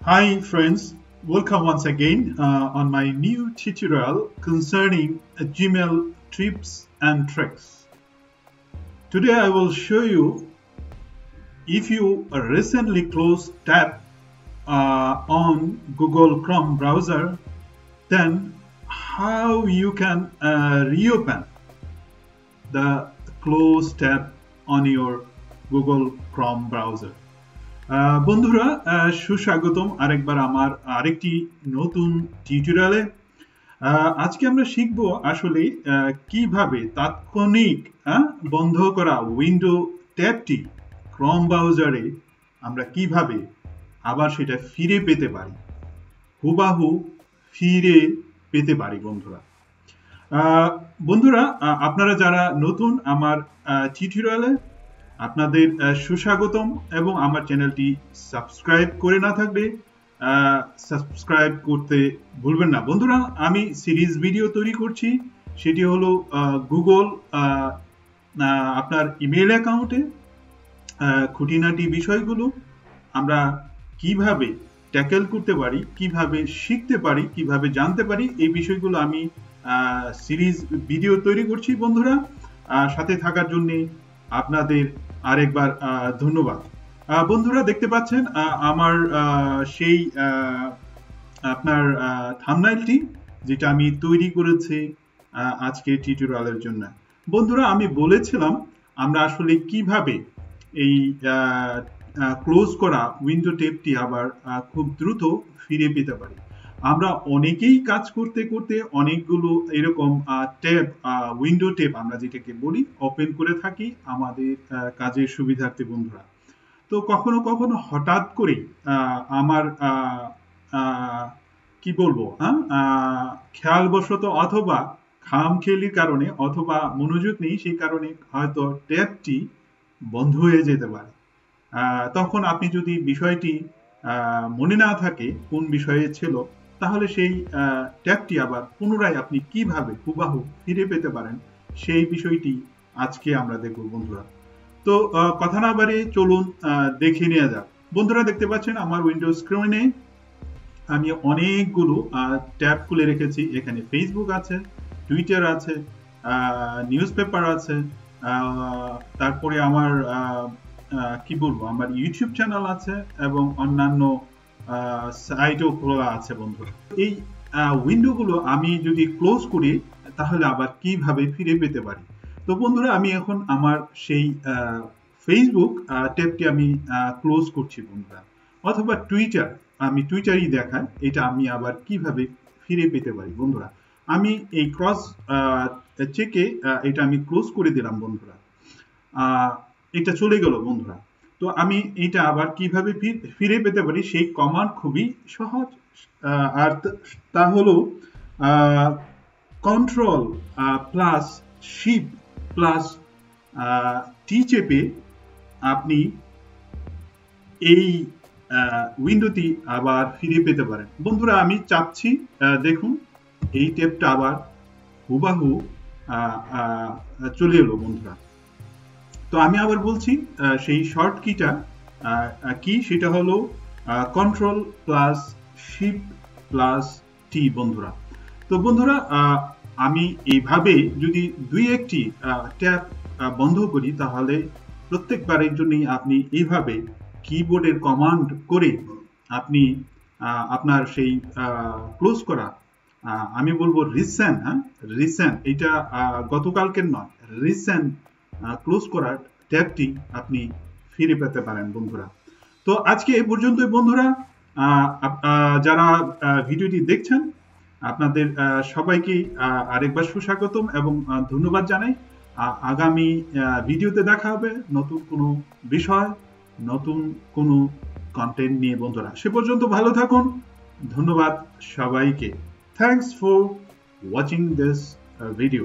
Hi friends, welcome once again on my new tutorial concerning Gmail tips and tricks. Today I will show you if you recently closed tab on Google Chrome browser, then how you can reopen the closed tab on your Google Chrome browser. বন্ধুরা সুস্বাগতম আরেকবার আমার আরেকটি নতুন টিউটোরিয়ালে। আজকে আমরা শিখব আসলে কিভাবে তাৎক্ষণিক বন্ধ করা উইন্ডো ট্যাবটি ক্রোম ব্রাউজারে আমরা কিভাবে আবার সেটা ফিরে পেতে পারি, হুবাহু ফিরে পেতে পারি। বন্ধুরা আপনারা যারা নতুন আমার টিউটোরিয়ালে, আপনাদের সুস্বাগতম এবং আমার চ্যানেলটি সাবস্ক্রাইব করে না থাকলে সাবস্ক্রাইব করতে ভুলবেন না। বন্ধুরা আমি সিরিজ ভিডিও তৈরি করছি, সেটি হলো গুগল আপনার ইমেল অ্যাকাউন্টে খুঁটিনাটি বিষয়গুলো আমরা কিভাবে ট্যাকেল করতে পারি, কিভাবে শিখতে পারি, কিভাবে জানতে পারি, এই বিষয়গুলো আমি সিরিজ ভিডিও তৈরি করছি। বন্ধুরা সাথে থাকার জন্য আপনাদের আরেকবার ধন্যবাদ। বন্ধুরা দেখতে পাচ্ছেন আমার সেই আপনার থাম্বনেইলটি যেটা আমি তৈরি করেছি আজকে টিউটোরিয়ালের জন্য। বন্ধুরা আমি বলেছিলাম আমরা আসলে কিভাবে এই ক্লোজ করা উইন্ডো ট্যাবটি আবার খুব দ্রুত ফিরে পেতে পারি। আমরা অনেকেই কাজ করতে করতে অনেকগুলো এরকম ট্যাব উইন্ডো ট্যাব আমরা যেটাকে বলি ওপেন করে থাকি আমাদের কাজের সুবিধার্থে। বন্ধুরা তো কখনো কখনো হঠাৎ করে আমার কি বলবো খেয়ালবশত অথবা খামখেয়ালির কারণে অথবা মনোযোগ নেই সেই কারণে হয়তো ট্যাবটি বন্ধ হয়ে যেতে পারে। তখন আপনি যদি বিষয়টি মনে না থাকে কোন বিষয়ে ছিল, তাহলে সেই ট্যাবটি আবার পুনরায় আপনি কিভাবে হুবাহু ফিরে পেতে পারেন সেই বিষয়টি আজকে আমরা দেখব। বন্ধুরা তো কথা না বাড়িয়ে চলুন দেখে নেওয়া যাক। বন্ধুরা দেখতে পাচ্ছেন আমার উইন্ডোজ স্ক্রিনে আমি অনেকগুলো ট্যাব খুলে রেখেছি। এখানে ফেসবুক আছে, টুইটার আছে, নিউজ পেপার আছে, তারপরে আমার কি বলবো আমার ইউটিউব চ্যানেল আছে এবং অন্যান্য সাইটও খোলা আছে। বন্ধুরা এই উইন্ডোগুলো আমি যদি ক্লোজ করি তাহলে আবার কিভাবে ফিরে পেতে পারি। তো বন্ধুরা আমি এখন আমার সেই ফেসবুক ট্যাবটি আমি ক্লোজ করছি বন্ধুরা, অথবা টুইটার, আমি টুইটারই দেখাই এটা আমি আবার কিভাবে ফিরে পেতে পারি। বন্ধুরা আমি এই ক্রস চেকে এটা আমি ক্লোজ করে দিলাম। বন্ধুরা এটা চলে গেল। বন্ধুরা তো আমি এটা আবার কিভাবে ফিরে পেতে পারি সেই কমান্ড খুবই সহজ, আর তা হলো কন্ট্রোল প্লাস শিফট প্লাস টি চেপে আপনি এই উইন্ডোটি আবার ফিরে পেতে পারেন। বন্ধুরা আমি চাপছি, দেখুন এই ট্যাবটা আবার হুবাহু চলে এলো। বন্ধুরা তো আমি আবার বলছি সেই শর্ট কিটা কি, সেটা হলো কন্ট্রোল প্লাস শিফট প্লাস টি। বন্ধুরা তো বন্ধুরা আমি এইভাবে যদি দুই একটি ট্যাব বন্ধ করি তাহলে প্রত্যেকবারের জন্যই আপনি এইভাবে কিবোর্ডের কমান্ড করে আপনি আপনার সেই ক্লোজ করা, আমি বলবো রিসেন্ট এটা গতকালকের নয়, রিসেন্ট ক্লোজ করার ট্যাবটি আপনি ফিরে পেতে পারেন। বন্ধুরা তো আজকে এই পর্যন্তই। বন্ধুরা যারা ভিডিওটি দেখছেন আপনাদের সবাইকে আরেকবার সুস্বাগতম এবং ধন্যবাদ জানাই। আগামী ভিডিওতে দেখা হবে নতুন কোনো বিষয়, নতুন কোনো কন্টেন্ট নিয়ে। বন্ধুরা সে পর্যন্ত ভালো থাকুন। ধন্যবাদ সবাইকে। Thanks for watching this video.